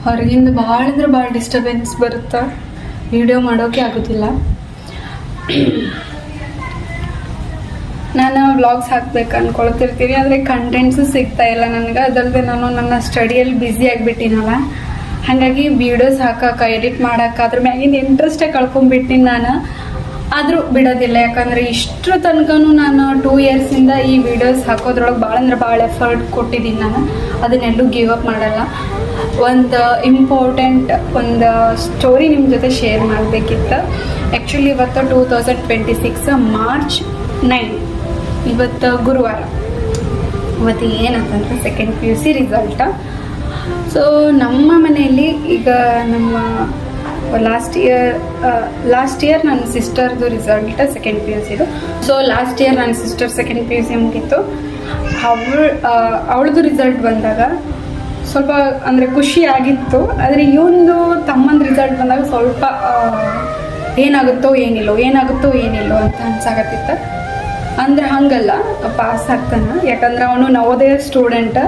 ಹೊರಗಿಂದ ಭಾಳ ಅಂದ್ರೆ ಭಾಳ ಡಿಸ್ಟರ್ಬೆನ್ಸ್ ಬರುತ್ತೆ, ವಿಡಿಯೋ ಮಾಡೋಕ್ಕೆ ಆಗೋದಿಲ್ಲ. ನಾನು ವ್ಲಾಗ್ಸ್ ಹಾಕ್ಬೇಕು ಅಂದ್ಕೊಳ್ತಿರ್ತೀನಿ, ಆದರೆ ಕಂಟೆಂಟ್ಸು ಸಿಗ್ತಾಯಿಲ್ಲ ನನಗೆ. ಅದಲ್ಲದೆ ನಾನು ನನ್ನ ಸ್ಟಡಿಯಲ್ಲಿ ಬ್ಯುಸಿ ಆಗಿಬಿಟ್ಟಿನಲ್ಲ, ಹಾಗಾಗಿ ವೀಡಿಯೋಸ್ ಹಾಕಕ್ಕೆ ಎಡಿಟ್ ಮಾಡೋಕೆ ಅದ್ರ ಮ್ಯಾಗಿಂದ ಇಂಟ್ರೆಸ್ಟೇ ಕಳ್ಕೊಂಡ್ಬಿಟ್ಟಿನಿ ನಾನು. ಆದರೂ ಬಿಡೋದಿಲ್ಲ, ಯಾಕಂದರೆ ಇಷ್ಟರ ತನಕನೂ ನಾನು 2 ಇಯರ್ಸಿಂದ ಈ ವಿಡಿಯೋಸ್ ಹಾಕೋದ್ರೊಳಗೆ ಭಾಳ ಅಂದ್ರೆ ಭಾಳ ಎಫರ್ಟ್ ಕೊಟ್ಟಿದ್ದೀನಿ ನಾನು. ಅದನ್ನೆಲ್ಲೂ ಗಿವ್ ಅಪ್ ಮಾಡಲ್ಲ. ಒಂದು ಇಂಪಾರ್ಟೆಂಟ್ ಒಂದು ಸ್ಟೋರಿ ನಿಮ್ಮ ಜೊತೆ ಶೇರ್ ಮಾಡಬೇಕಿತ್ತು. ಆ್ಯಕ್ಚುಲಿ ಇವತ್ತು 2026 ಮಾರ್ಚ್ 9, ಇವತ್ತು ಗುರುವಾರ. ಇವತ್ತು ಏನಂತಂದರೆ ಸೆಕೆಂಡ್ PUC ರಿಸಲ್ಟ. ಸೊ ನಮ್ಮ ಮನೆಯಲ್ಲಿ ಈಗ ನಮ್ಮ ಲಾಸ್ಟ್ ಇಯರ್ ನನ್ನ ಸಿಸ್ಟರ್ದು ರಿಸಲ್ಟ್ ಸೆಕೆಂಡ್ PUCದು. ಸೊ ಲಾಸ್ಟ್ ಇಯರ್ ನನ್ನ ಸಿಸ್ಟರ್ ಸೆಕೆಂಡ್ PUC ಮುಗೀತು. ಅವಳದು ರಿಸಲ್ಟ್ ಬಂದಾಗ ಸ್ವಲ್ಪ ಅಂದರೆ ಖುಷಿ ಆಗಿತ್ತು. ಆದರೆ ಇವೊಂದು ತಮ್ಮನ ರಿಸಲ್ಟ್ ಬಂದಾಗ ಸ್ವಲ್ಪ ಏನಾಗುತ್ತೋ ಏನಿಲ್ಲೋ ಅಂತ ಅನ್ಸಾಕತ್ತಿತ್ತು. ಅಂದರೆ ಹಾಗಲ್ಲ, ಪಾಸ್ ಆಗ್ತಾನೆ. ಯಾಕಂದ್ರೆ ಅವನು ನವೋದಯ ಸ್ಟೂಡೆಂಟ್,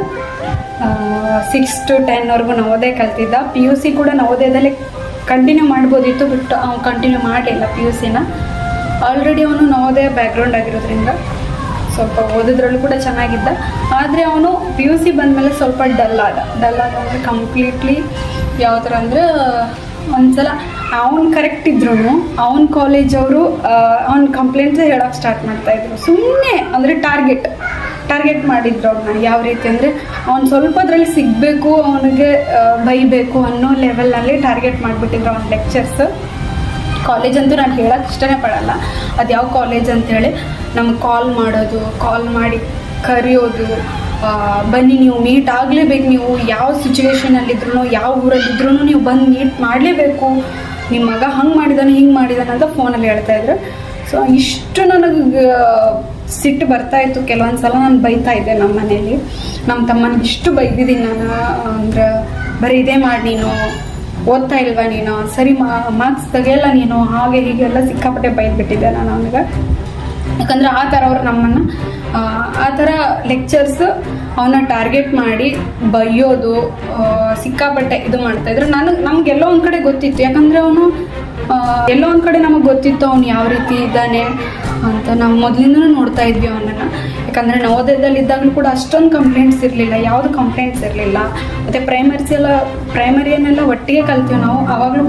6 to 10ವರೆಗೂ ನವೋದಯ ಕಲ್ತಿದ್ದ. PUC ಕೂಡ ನವೋದಯದಲ್ಲೇ ಕಂಟಿನ್ಯೂ ಮಾಡ್ಬೋದಿತ್ತು, ಬಟ್ ಅವ್ನು ಕಂಟಿನ್ಯೂ ಮಾಡಲಿಲ್ಲ PUCನ. ಆಲ್ರೆಡಿ ಅವನು ನವೋದಯ ಬ್ಯಾಕ್ಗ್ರೌಂಡ್ ಆಗಿರೋದ್ರಿಂದ ಸ್ವಲ್ಪ ಓದೋದ್ರಲ್ಲೂ ಕೂಡ ಚೆನ್ನಾಗಿದ್ದ. ಆದರೆ ಅವನು PUC ಬಂದಮೇಲೆ ಸ್ವಲ್ಪ ಡಲ್ ಆದ ಅಂದರೆ ಕಂಪ್ಲೀಟ್ಲಿ ಯಾವ ಥರ ಅಂದರೆ, ಒಂದ್ಸಲ ಅವ್ನು ಕರೆಕ್ಟ್ ಇದ್ರೂ ಅವ್ನ ಕಾಲೇಜವರು ಅವ್ನ ಕಂಪ್ಲೇಂಟ್ಸ್ ಹೇಳೋಕ್ಕೆ ಸ್ಟಾರ್ಟ್ ಮಾಡ್ತಾಯಿದ್ರು. ಸುಮ್ಮನೆ ಅಂದರೆ ಟಾರ್ಗೆಟ್ ಮಾಡಿದ್ರು ಅವ್ರನ್ನ. ಯಾವ ರೀತಿ ಅಂದರೆ ಅವ್ನು ಸ್ವಲ್ಪದ್ರಲ್ಲಿ ಸಿಗಬೇಕು, ಅವನಿಗೆ ಬೈಬೇಕು ಅನ್ನೋ ಲೆವೆಲ್ನಲ್ಲಿ ಟಾರ್ಗೆಟ್ ಮಾಡಿಬಿಟ್ಟಿದ್ರು ಅವ್ನ ಲೆಕ್ಚರ್ಸ್. ಕಾಲೇಜ್ ಅಂತೂ ನಾನು ಹೇಳೋಕ್ಕೆ ಇಷ್ಟನೇ ಪಡಲ್ಲ, ಅದು ಯಾವ ಕಾಲೇಜ್ ಅಂತೇಳಿ. ನಮ್ಗೆ ಕಾಲ್ ಮಾಡಿ ಕರೆಯೋದು, ಬನ್ನಿ ನೀವು ಮೀಟ್ ಆಗಲೇಬೇಕು, ನೀವು ಯಾವ ಸಿಚುವೇಷನಲ್ಲಿದ್ರು ಯಾವ ಊರಲ್ಲಿದ್ರೂ ನೀವು ಬಂದು ಮೀಟ್ ಮಾಡಲೇಬೇಕು, ನಿಮ್ಮ ಮಗ ಹಂಗೆ ಮಾಡಿದಾನೆ ಹಿಂಗೆ ಮಾಡಿದಾನೆ ಅಂತ ಫೋನಲ್ಲಿ ಹೇಳ್ತಾಯಿದ್ರು. ಸೊ ಇಷ್ಟು ನನಗೆ ಸಿಟ್ಟು ಬರ್ತಾಯಿತ್ತು. ಕೆಲವೊಂದು ಸಲ ನಾನು ಬೈತಾ ಇದ್ದೆ ನಮ್ಮ ಮನೇಲಿ. ನಮ್ಮ ತಮ್ಮನಿಗೆ ಇಷ್ಟು ಬೈದಿದ್ದೀನಿ ನಾನು. ಅಂದ್ರೆ ಬರೀ ಇದೇ ಮಾಡಿ, ನೀನು ಓದ್ತಾ ಇಲ್ವಾ, ನೀನು ಸರಿ ಮಾರ್ಕ್ಸ್ ತೆಗೆಯಲ್ಲ ನೀನು, ಹಾಗೆ ಹೀಗೆಲ್ಲ ಸಿಕ್ಕಾಪಟ್ಟೆ ಬೈದ್ಬಿಟ್ಟಿದ್ದೆ ನಾನು ಅವನಿಗೆ. ಯಾಕಂದರೆ ಆ ಥರ ಅವ್ರು ನಮ್ಮನ್ನು ಆ ಥರ ಲೆಕ್ಚರ್ಸ್ ಅವನ್ನ ಟಾರ್ಗೆಟ್ ಮಾಡಿ ಬೈಯೋದು, ಸಿಕ್ಕಾಪಟ್ಟೆ ಇದು ಮಾಡ್ತಾಯಿದ್ರು. ನಮಗೆಲ್ಲೋ ಒಂದು ಕಡೆ ಗೊತ್ತಿತ್ತು, ಯಾಕಂದರೆ ಅವನು ಎಲ್ಲೋ ಒಂದು ಕಡೆ ನಮಗೆ ಗೊತ್ತಿತ್ತು ಅವನು ಯಾವ ರೀತಿ ಇದ್ದಾನೆ ಅಂತ. ನಾವು ಮೊದಲಿಂದನೂ ನೋಡ್ತಾ ಇದ್ವಿ ಅವನನ್ನು. ಯಾಕಂದರೆ ನವೋದಯದಲ್ಲಿದ್ದಾಗಲೂ ಕೂಡ ಅಷ್ಟೊಂದು ಕಂಪ್ಲೇಂಟ್ಸ್ ಇರಲಿಲ್ಲ, ಯಾವುದು ಕಂಪ್ಲೇಂಟ್ಸ್ ಇರಲಿಲ್ಲ. ಮತ್ತು ಪ್ರೈಮರಿಯನ್ನೆಲ್ಲ ಒಟ್ಟಿಗೆ ಕಲ್ತೀವಿ ನಾವು. ಆವಾಗಲೂ